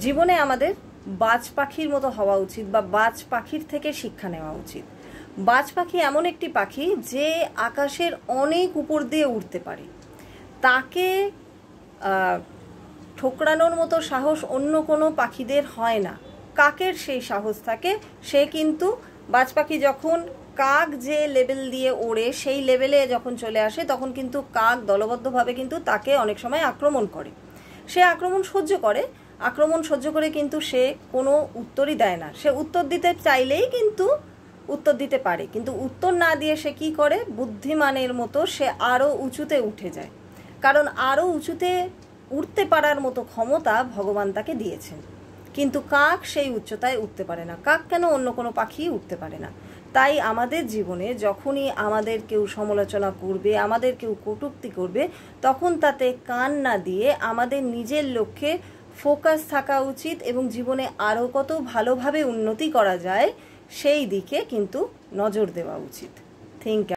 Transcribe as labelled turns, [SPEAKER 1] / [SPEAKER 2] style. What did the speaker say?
[SPEAKER 1] জীবনে আমাদের বাজ পাখির মতো হওয়া উচিত বা বাজ পাখির থেকে শিক্ষা নেওয়া উচিত। বাজ পাখি এমন একটি পাখি যে আকাশের অনেক উপর দিয়ে উড়তে পারে। তাকে ঠোকরানোর মতো সাহস অন্য কোনো পাখিদের হয় না। কাকের সেই সাহস থাকে। সে কিন্তু বাজ পাখি যখন কাক যে লেভেল দিয়ে ওড়ে সেই লেভেলে যখন চলে আসে তখন কিন্তু কাক দলবদ্ধভাবে কিন্তু তাকে অনেক সময় আক্রমণ করে। সে আক্রমণ সহ্য করে কিন্তু সে কোনো উত্তরই দেয় না। সে উত্তর দিতে চাইলেই কিন্তু উত্তর দিতে পারে, কিন্তু উত্তর না দিয়ে সে কি করে, বুদ্ধিমানের মতো সে আরও উঁচুতে উঠে যায়। কারণ আরও উঁচুতে উঠতে পারার মতো ক্ষমতা ভগবান তাকে দিয়েছেন। কিন্তু কাক সেই উচ্চতায় উঠতে পারে না। কাক কেন, অন্য কোনো পাখি উঠতে পারে না। তাই আমাদের জীবনে যখনই আমাদের কেউ সমালোচনা করবে, আমাদের কেউ কটূক্তি করবে, তখন তাতে কান না দিয়ে আমাদের নিজের লক্ষ্যে ফোকাস থাকা উচিত এবং জীবনে আরও কত ভালোভাবে উন্নতি করা যায় সেই দিকে কিন্তু নজর দেওয়া উচিত। থিঙ্ক